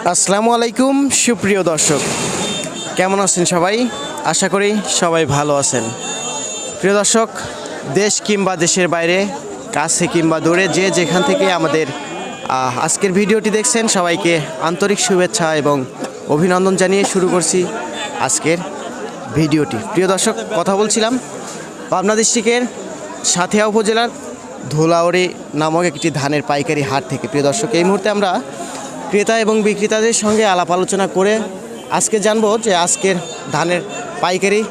আসসালামু আলাইকুম সুপ্রিয় দর্শক, কেমন আছেন সবাই? আশা করি সবাই ভালো আছেন। প্রিয় দর্শক, দেশ কিংবা দেশের বাইরে, কাছে কিংবা দূরে, যে যেখান থেকে আমাদের আজকের ভিডিওটি দেখছেন, সবাইকে আন্তরিক শুভেচ্ছা এবং অভিনন্দন জানিয়ে শুরু করছি আজকের ভিডিওটি। প্রিয় দর্শক, কথা বলছিলাম পাবনা ডিস্ট্রিক্টের সাঁথিয়া উপজেলার ধুলাউড়ি নামক একটি ধানের পাইকারি হাট থেকে। প্রিয় দর্শক, এই মুহূর্তে আমরা ক্রেতা এবং বিক্রেতাদের সঙ্গে আলাপ আলোচনা করে আজকে জানবো যে আজকের ধানের পাইকারি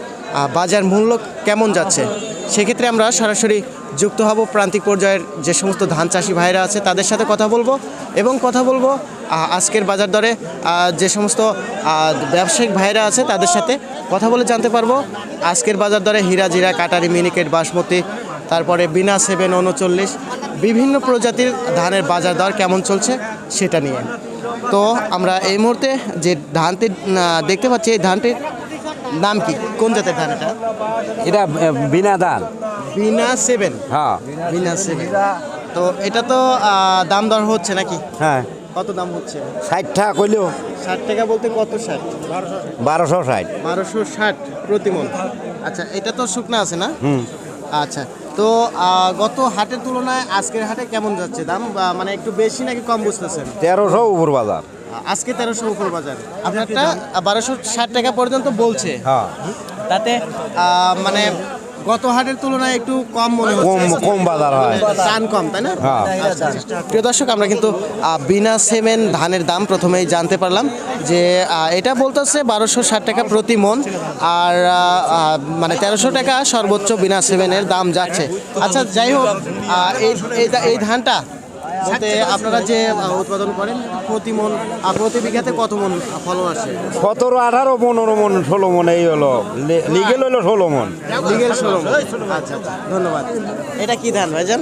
বাজার মূল্য কেমন যাচ্ছে। সেক্ষেত্রে আমরা সরাসরি যুক্ত হব প্রান্তিক পর্যায়ের যে সমস্ত ধান চাষি ভাইরা আছে তাদের সাথে কথা বলবো এবং কথা বলবো আজকের বাজার দরে যে সমস্ত ব্যবসায়িক ভাইরা আছে তাদের সাথে কথা বলে জানতে পারবো আজকের বাজার দরে হীরা জিরা, কাটারি, মিনিকেট, বাসমতি, তারপরে বিনা 739 বিভিন্ন প্রজাতির ধানের বাজার দর কেমন চলছে সেটা নিয়ে। তো আমরা এই মুহূর্তে যে ধানটি দেখতে পাচ্ছি, এই ধানটির নাম কি, কোন জাতের ধান এটা? এটা বিনা ধান, বিনা 7। হ্যাঁ বিনা 7। তো এটা তো দাম দর হচ্ছে নাকি? হ্যাঁ, কত দাম হচ্ছে? 60 টাকা কইলেও। 60 টাকা বলতে কত? 60, 1260। 1260 প্রতি মণ। আচ্ছা, এটা তো শুকনা আছে না? আচ্ছা, তো গত হাটের তুলনায় আজকের হাটে কেমন যাচ্ছে দাম? মানে একটু বেশি নাকি কম বুঝতেছেন? 1300 উপর বাজার। আজকে 1300 উপর বাজার, আপনারটা 1260 টাকা পর্যন্ত বলছে। হ্যাঁ, তাতে মানে গত হাটের তুলনায় একটু কম মনে হচ্ছে, কম বাজার হয়, টান কম, তাই না? হ্যাঁ। আচ্ছা, প্রিয় দর্শক, আমরা কিন্তু বিনা 7 ধানের দাম প্রথমেই জানতে পারলাম যে এটা বলতেছে 1260 টাকা প্রতি মণ, আর মানে 1300 টাকা সর্বোচ্চ বিনা 7-এর দাম যাচ্ছে। আচ্ছা, যাই হোক, এই ধানটা বলতে আপনারা যে উৎপাদন করেন প্রতি মণ, প্রতি বিঘাতে কত মণ ফলন আসে? 17, 18, 15 মন, 16 মন, এই হলো লিগেল হলো 16 মন। লিগেল 16 মণ। আচ্ছা, ধন্যবাদ। এটা কি ধান ভাইজান?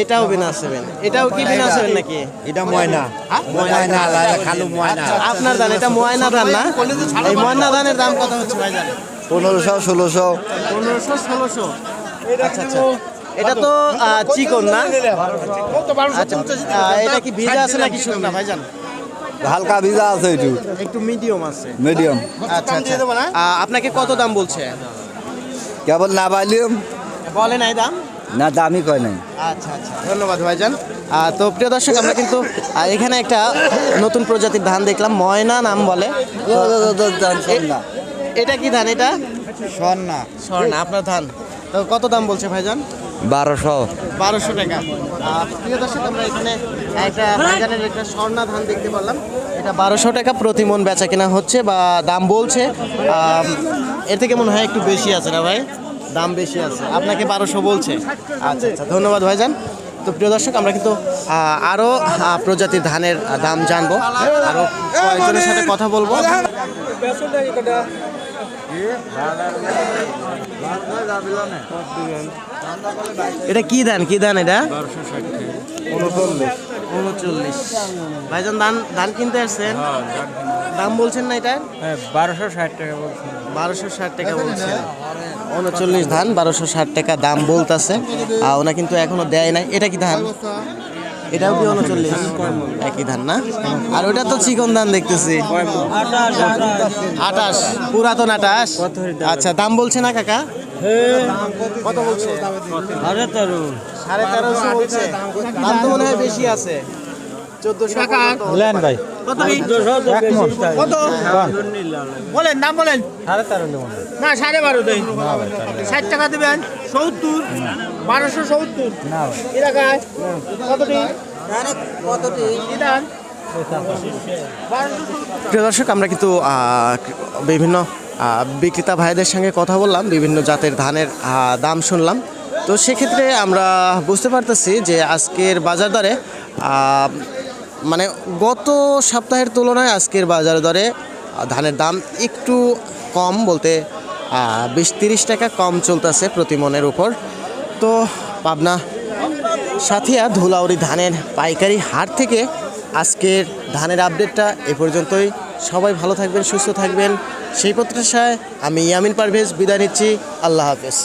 এটাও বিনা 7। এটাও কি বিনা 7 নাকি? এটা ময়না, ময়না খালু ময়না। আপনার ধান এটা ময়না ধান না? এই ময়না ধানের দাম কত হচ্ছে ভাইজান? 1500, 1600। 1500, 1600। আচ্ছা আচ্ছা, এটা তো চিকন না? আচ্ছা, এটা কি ভিজা আছে নাকি শুকনা ভাইজান? হালকা ভিজা আছে, একটু মিডিয়াম আছে। মিডিয়াম। আচ্ছা আচ্ছা, আপনাকে কত দাম বলছে? কেবল না পাইলাম, বলে নাই দাম? না দামই কয় নাই। আচ্ছা আচ্ছা, ধন্যবাদ ভাইজান। তো প্রিয় দর্শক, আমরা কিন্তু এখানে একটা নতুন প্রজাতির ধান দেখলাম, ময়না নাম বলে। এটা কি ধান? এটা স্বর্ণা। স্বর্ণা আপনার ধান। তো কত দাম বলছে ভাইজান? 1200 টাকা। প্রিয় দর্শক, আমরা এখানে একটা ভাইজানের একটা স্বর্ণা ধান দেখতে পারলাম। এটা 1200 টাকা প্রতি মণ বেচা কেনা হচ্ছে বা দাম বলছে। এর থেকে মনে হয় একটু বেশি আছে না ভাই? দাম বেশি আছে, আপনাকে 1200 বলছে। আচ্ছা আচ্ছা, ধন্যবাদ ভাইজান। তো প্রিয় দর্শক, আমরা কিন্তু আরও প্রজাতির ধানের দাম জানবো, আরও কয়েকজনের সাথে কথা বলবো। এটা কি ধান? কি ধান এটা? 39। ভাইজান ধান কিনতে আসছেন, দাম বলছেন না এটা? 1260 টাকা বলছি। 1260 টাকা বলছেন। 39 ধান 1260 টাকা দাম বলতেছে। ওনা কিন্তু এখনো দেয় নাই। এটা কি ধান? এটাও কি 39? একই ধান না? আর ওটা তো চিকন ধান দেখতেছি। 28, পুরাতন 28। আচ্ছা, দাম বলছে না কাকা? কত বলছে? 1350 বলছে। দাম তো মনে হয় বেশি আছে। 1400 লেন ভাই, কত? কত বলেন, দাম বলেন। 13.5 না, 12.5 দেই। 60 টাকা দিবেন। 70, 1270 এলাকায় কতটি? প্রিয় দর্শক, আমরা কিন্তু বিভিন্ন বিক্রেতা ভাইদের সঙ্গে কথা বললাম, বিভিন্ন জাতের ধানের দাম শুনলাম। তো সেক্ষেত্রে আমরা বুঝতে পারতেছি যে আজকের বাজার দরে মানে গত সপ্তাহের তুলনায় আজকের বাজার দরে ধানের দাম একটু কম, বলতে 20-30 টাকা কম চলতেছে প্রতি মণের উপর। তো পাবনা সাঁথিয়া ধুলাউড়ি ধানের পাইকারি হাট থেকে আজকের ধানের আপডেটটা এ পর্যন্তই। সবাই ভালো থাকবেন, সুস্থ থাকবেন, সেই প্রত্যাশায় আমি ইয়ামিন পারভেজ বিদায় নিচ্ছি। আল্লাহ হাফেজ।